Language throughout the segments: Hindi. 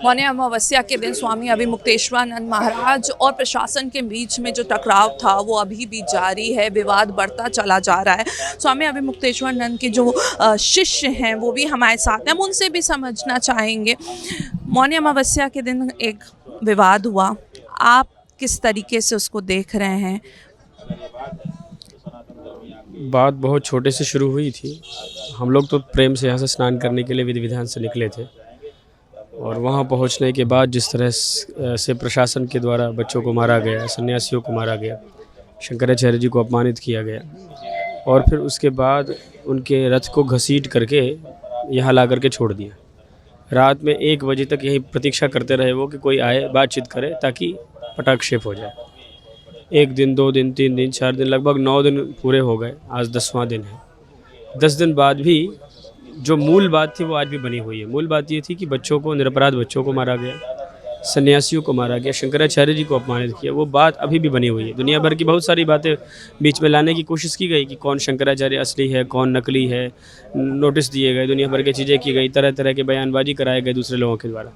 मौनी अमावस्या के दिन स्वामी अभिमुक्तेश्वरानंद महाराज और प्रशासन के बीच में जो टकराव था वो अभी भी जारी है, विवाद बढ़ता चला जा रहा है। स्वामी अभिमुक्तेश्वरानंद के जो शिष्य हैं वो भी हमारे साथ हैं, हम उनसे भी समझना चाहेंगे। मौनी अमावस्या के दिन एक विवाद हुआ, आप किस तरीके से उसको देख रहे हैं? बात बहुत छोटे से शुरू हुई थी। हम लोग तो प्रेम से यहाँ से स्नान करने के लिए विधि विधान से निकले थे और वहाँ पहुँचने के बाद जिस तरह से प्रशासन के द्वारा बच्चों को मारा गया, सन्यासियों को मारा गया, शंकराचार्य जी को अपमानित किया गया और फिर उसके बाद उनके रथ को घसीट करके यहाँ ला करके छोड़ दिया। रात में 1 बजे तक यही प्रतीक्षा करते रहे वो कि कोई आए बातचीत करे ताकि पटाक्षेप हो जाए। 1 दिन, 2 दिन, 3 दिन, 4 दिन, लगभग 9 दिन पूरे हो गए। आज 10वां दिन है। 10 दिन बाद भी जो मूल बात थी वो आज भी बनी हुई है। मूल बात ये थी कि बच्चों को, निरपराध बच्चों को मारा गया, सन्यासियों को मारा गया, शंकराचार्य जी को अपमानित किया, वो बात अभी भी बनी हुई है। दुनिया भर की बहुत सारी बातें बीच में लाने की कोशिश की गई कि कौन शंकराचार्य असली है, कौन नकली है, नोटिस दिए गए, दुनिया भर की चीज़ें की गई, तरह तरह के बयानबाजी कराए गए दूसरे लोगों के द्वारा,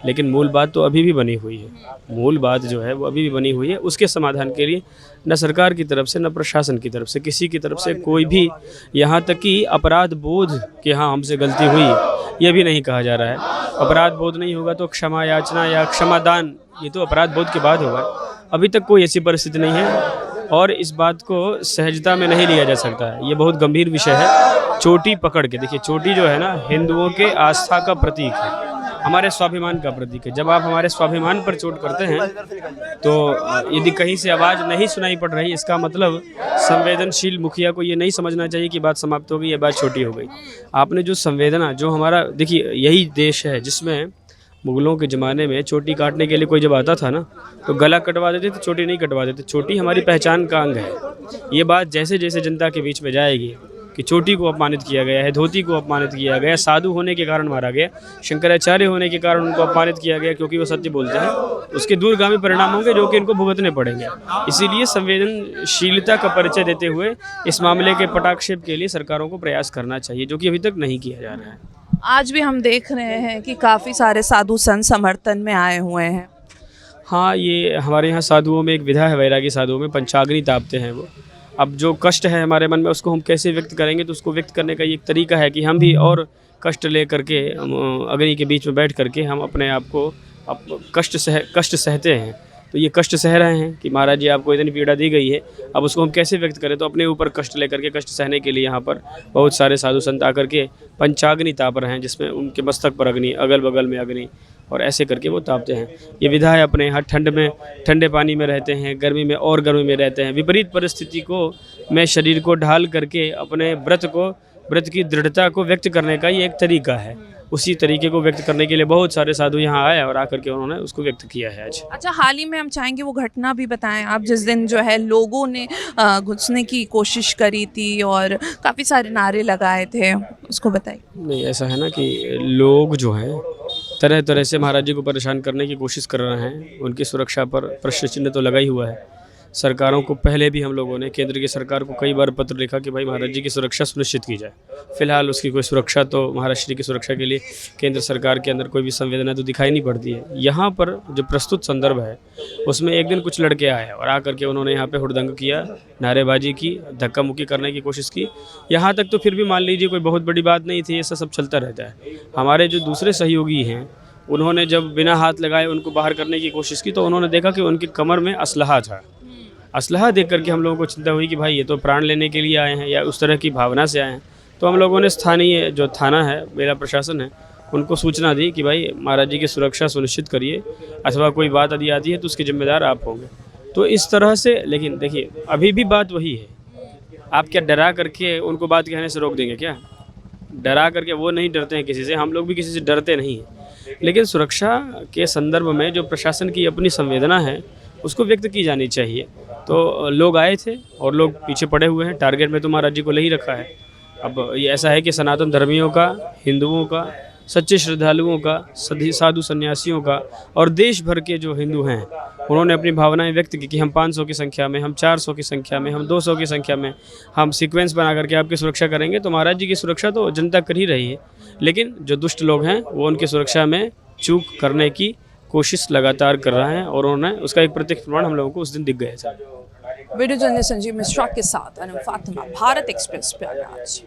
लेकिन मूल बात तो अभी भी बनी हुई है। मूल बात जो है वो अभी भी बनी हुई है। उसके समाधान के लिए न सरकार की तरफ से, न प्रशासन की तरफ से, किसी की तरफ से कोई भी, यहाँ तक कि अपराध बोध कि हाँ हमसे गलती हुई ये भी नहीं कहा जा रहा है। अपराध बोध नहीं होगा तो क्षमा याचना या क्षमादान, ये तो अपराध बोध के बाद होगा। अभी तक कोई ऐसी परिस्थिति नहीं है और इस बात को सहजता में नहीं लिया जा सकता है। ये बहुत गंभीर विषय है। चोटी पकड़ के देखिए, चोटी जो है ना, हिंदुओं के आस्था का प्रतीक है, हमारे स्वाभिमान का प्रतीक है। जब आप हमारे स्वाभिमान पर चोट करते हैं तो यदि कहीं से आवाज़ नहीं सुनाई पड़ रही, इसका मतलब संवेदनशील मुखिया को ये नहीं समझना चाहिए कि बात समाप्त हो गई, ये बात छोटी हो गई। आपने जो संवेदना, जो हमारा, देखिए यही देश है जिसमें मुगलों के ज़माने में चोटी काटने के लिए कोई जब आता था ना तो गला कटवा देते थे, चोटी नहीं कटवा देते। चोटी हमारी पहचान का अंग है। ये बात जैसे जैसे जनता के बीच में जाएगी कि चोटी को अपमानित किया गया है, धोती को अपमानित किया गया, साधु होने के कारण मारा गया, शंकराचार्य होने के कारण उनको अपमानित किया गया क्योंकि वो सत्य बोलते हैं, उसके दूरगामी परिणाम होंगे जो कि इनको भुगतने पड़ेंगे। इसीलिए संवेदनशीलता का परिचय देते हुए इस मामले के पटाक्षेप के लिए सरकारों को प्रयास करना चाहिए, जो कि अभी तक नहीं किया जा रहा है। आज भी हम देख रहे हैं कि काफ़ी सारे साधु संत समर्थन में आए हुए हैं। हाँ, ये हमारे यहाँ साधुओं में एक विधा है, वैरागी साधुओं में पंचाग्नि तापते हैं वो। अब जो कष्ट है हमारे मन में उसको हम कैसे व्यक्त करेंगे, तो उसको व्यक्त करने का ये एक तरीका है कि हम भी और कष्ट ले करके, अग्नि के बीच में बैठ करके हम अपने आप को कष्ट सहते हैं। तो ये कष्ट सह रहे हैं कि महाराज जी आपको इतनी पीड़ा दी गई है, अब उसको हम कैसे व्यक्त करें। तो अपने ऊपर कष्ट लेकर के, कष्ट सहने के लिए यहाँ पर बहुत सारे साधु संत आकर के पंचाग्नि ताप रहे हैं, जिसमें उनके मस्तक पर अग्नि, अगल बगल में अग्नि, और ऐसे करके वो तापते हैं। ये विधा है। अपने यहाँ ठंड में ठंडे पानी में रहते हैं, गर्मी में और गर्मी में रहते हैं। विपरीत परिस्थिति को में शरीर को ढाल करके अपने व्रत की दृढ़ता को व्यक्त करने का ये एक तरीका है। उसी तरीके को व्यक्त करने के लिए बहुत सारे साधु यहाँ आए और आकर के उन्होंने उसको व्यक्त किया है आज। अच्छा, हाल ही में हम चाहेंगे वो घटना भी बताएं आप, जिस दिन जो है लोगों ने घुसने की कोशिश करी थी और काफ़ी सारे नारे लगाए थे, उसको बताइए। नहीं, ऐसा है ना कि लोग जो हैं तरह तरह से महाराज जी को परेशान करने की कोशिश कर रहे हैं। उनकी सुरक्षा पर प्रश्न चिन्ह तो लगा ही हुआ है। सरकारों को पहले भी हम लोगों ने, केंद्र की सरकार को कई बार पत्र लिखा कि भाई महाराज जी की सुरक्षा सुनिश्चित की जाए। फिलहाल उसकी कोई सुरक्षा, तो महाराज श्री की सुरक्षा के लिए केंद्र सरकार के अंदर कोई भी संवेदना तो दिखाई नहीं पड़ती है। यहाँ पर जो प्रस्तुत संदर्भ है उसमें एक दिन कुछ लड़के आए और आकर के उन्होंने यहाँ पे हुड़दंग किया, नारेबाजी की, धक्का मुक्की करने की कोशिश की। यहाँ तक तो फिर भी मान लीजिए कोई बहुत बड़ी बात नहीं थी, ऐसा सब चलता रहता है। हमारे जो दूसरे सहयोगी हैं उन्होंने जब बिना हाथ लगाए उनको बाहर करने की कोशिश की तो उन्होंने देखा कि उनकी कमर में असलहा था। असलहा देख करके हम लोगों को चिंता हुई कि भाई ये तो प्राण लेने के लिए आए हैं या उस तरह की भावना से आए हैं। तो हम लोगों ने स्थानीय जो थाना है, मेरा प्रशासन है, उनको सूचना दी कि भाई महाराज जी की सुरक्षा सुनिश्चित करिए, अथवा कोई बात यदि आती है तो उसके जिम्मेदार आप होंगे। तो इस तरह से, लेकिन देखिए अभी भी बात वही है। आप क्या डरा करके उनको बात कहने से रोक देंगे क्या? डरा करके वो नहीं डरते हैं किसी से, हम लोग भी किसी से डरते नहीं हैं। लेकिन सुरक्षा के संदर्भ में जो प्रशासन की अपनी संवेदना है उसको व्यक्त की जानी चाहिए। तो लोग आए थे और लोग पीछे पड़े हुए हैं। टारगेट में तो महाराज जी को ले ही रखा है। अब ये ऐसा है कि सनातन धर्मियों का, हिंदुओं का, सच्चे श्रद्धालुओं का, सभी साधु सन्यासियों का और देश भर के जो हिंदू हैं उन्होंने अपनी भावनाएं व्यक्त की कि हम 500 की संख्या में, हम 400 की संख्या में, हम 200 की संख्या में हम सीक्वेंस बना करके आपकी सुरक्षा करेंगे। तो महाराज जी की सुरक्षा तो जनता कर ही रही है, लेकिन जो दुष्ट लोग हैं वो उनकी सुरक्षा में चूक करने की कोशिश लगातार कर रहा है और उन्होंने उसका एक प्रत्यक्ष प्रमाण हम लोगों को उस दिन दिख गया था। वीडियो जर्नलिस्ट संजीव मिश्रा के साथ अनु फातिमा, भारत एक्सप्रेस, प्रयागराज।